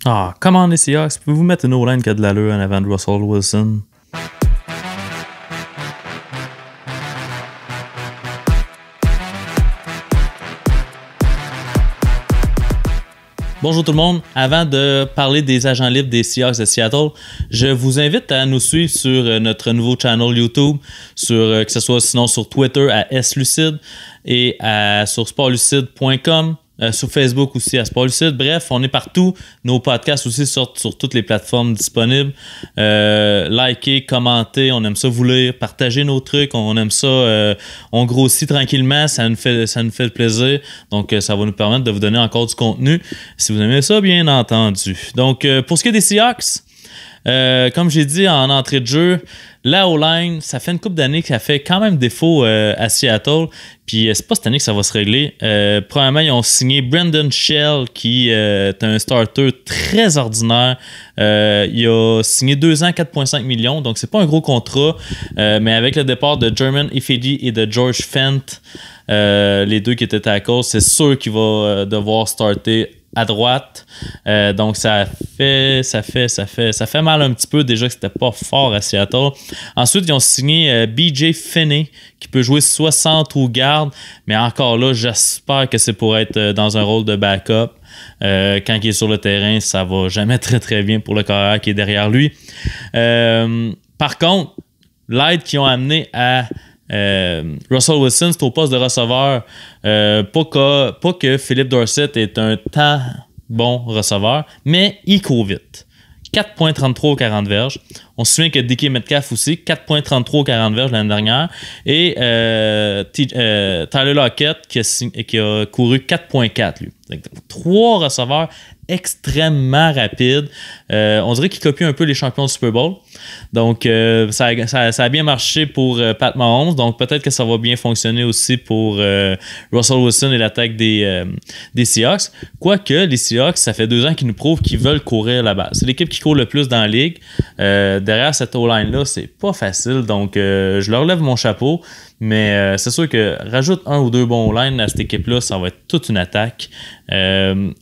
Ah, comment les Seahawks? Pouvez-vous mettre une O-line qui a de l'allure en avant de Russell Wilson? Bonjour tout le monde. Avant de parler des agents libres des Seahawks de Seattle, je vous invite à nous suivre sur notre nouveau channel YouTube, que ce soit sinon sur Twitter à SLucide et sur sportlucide.com. Sur Facebook aussi à Sportlucide. Bref, on est partout. Nos podcasts aussi sortent sur toutes les plateformes disponibles. Likez, commentez, on aime ça vous lire, partagez nos trucs, on aime ça. On grossit tranquillement, ça nous fait plaisir. Donc, ça va nous permettre de vous donner encore du contenu. Si vous aimez ça, bien entendu. Donc, pour ce qui est des Seahawks, comme j'ai dit en entrée de jeu, la O-line, ça fait une couple d'années que ça fait quand même défaut à Seattle. Puis c'est pas cette année que ça va se régler. Premièrement, ils ont signé Brandon Shell, qui est un starter très ordinaire. Il a signé 2 ans, 4,5 millions. Donc c'est pas un gros contrat. Mais avec le départ de German Ifedi et de George Fent, les deux qui étaient tackles, c'est sûr qu'il va devoir starter à droite. Donc ça fait mal un petit peu déjà que c'était pas fort à Seattle. Ensuite, ils ont signé BJ Finney qui peut jouer 60 ou garde, mais encore là, j'espère que c'est pour être dans un rôle de backup. Quand il est sur le terrain, ça va jamais très très bien pour le carrière qui est derrière lui. Par contre, l'aide qu'ils ont amené à Russell Wilson, c'est au poste de receveur. Pas que Philip Dorsett est un tant bon receveur, mais il court vite. 4.33 aux 40 verges. On se souvient que DK Metcalf aussi, 4.33 aux 40 verges l'année dernière. Et Tyler Lockett qui a couru 4.4 lui. Donc, 3 receveurs extrêmement rapides. On dirait qu'il copie un peu les champions du Super Bowl. Donc, ça a bien marché pour Pat Mahomes. Donc, peut-être que ça va bien fonctionner aussi pour Russell Wilson et l'attaque des Seahawks. Quoique, les Seahawks, ça fait 2 ans qu'ils nous prouvent qu'ils veulent courir la balle. C'est l'équipe qui court le plus dans la ligue. Derrière cette O-line-là, c'est pas facile. Donc, je leur lève mon chapeau. Mais c'est sûr que rajoute 1 ou 2 bons O-line à cette équipe-là, ça va être toute une attaque. Ils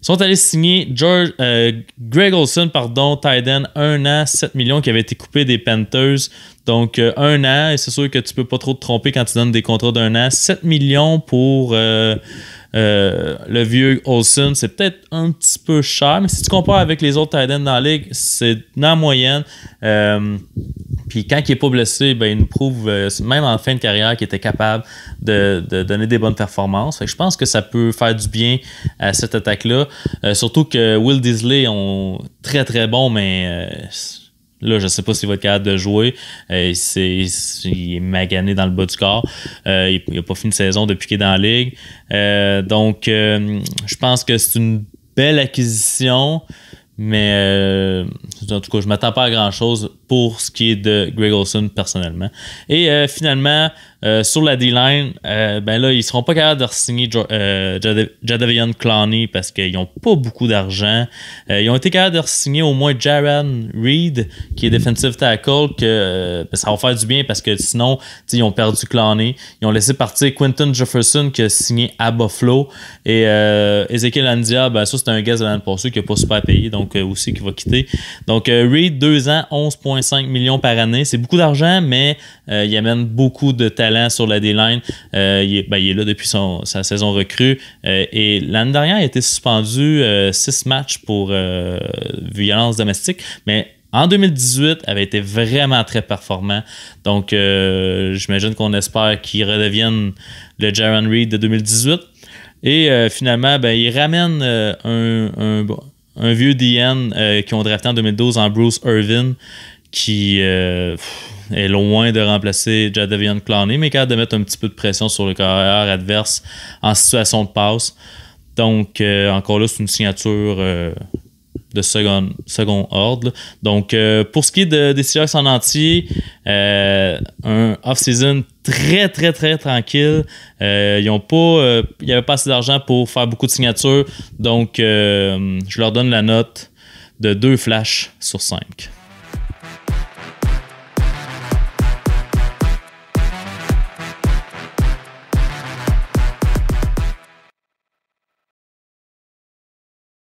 sont allés signer Greg Olsen, tight end, 1 an, 7 millions, qui avait été coupé des Panthers. Donc, 1 an, et c'est sûr que tu peux pas trop te tromper quand tu donnes des contrats d'1 an. 7 millions pour le vieux Olsen, c'est peut-être un petit peu cher, mais si tu compares avec les autres tight ends dans la ligue, c'est dans la moyenne. Puis quand il n'est pas blessé, ben, il nous prouve, même en fin de carrière, qu'il était capable de donner des bonnes performances. Fait que je pense que ça peut faire du bien à cette attaque-là. Surtout que Will Disley est très très bon, mais là, je ne sais pas s'il va être capable de jouer. Il est magané dans le bas du corps. Il n'a pas fini de saison depuis qu'il est dans la ligue. Donc, je pense que c'est une belle acquisition. Mais en tout cas, je ne m'attends pas à grand-chose pour ce qui est de Greg Olsen personnellement. Et finalement, sur la D-line, ben là, ils ne seront pas capables de re-signer Jadeveon Clowney parce qu'ils n'ont pas beaucoup d'argent. Ils ont été capables de re-signer au moins Jaron Reed, qui est defensive tackle, que ça va faire du bien parce que sinon, ils ont perdu Clowney. Ils ont laissé partir Quinton Jefferson qui a signé à Buffalo. Et Ezekiel Andia, ben ça, c'est un gars de l'année passée qui n'a pas super payé, donc aussi qui va quitter. Donc, Reed, 2 ans, 11,5 millions par année. C'est beaucoup d'argent, mais il amène beaucoup de talent sur la D-line. Il est là depuis sa saison recrue. Et l'année dernière, il a été suspendu 6 matchs pour violence domestique, mais en 2018, il avait été vraiment très performant. Donc, j'imagine qu'on espère qu'il redevienne le Jaron Reed de 2018. Et finalement, ben, il ramène un vieux DN qui ont drafté en 2012 en Bruce Irvin, qui est loin de remplacer Jadeveon Clowney, mais capable de mettre un petit peu de pression sur le carrière adverse en situation de passe. Donc, encore là, c'est une signature de second ordre, là. Donc, pour ce qui est des Seahawks en entier, un off-season très, très, très tranquille. Il n'y avait pas assez d'argent pour faire beaucoup de signatures. Donc, je leur donne la note de 2 flashs sur 5.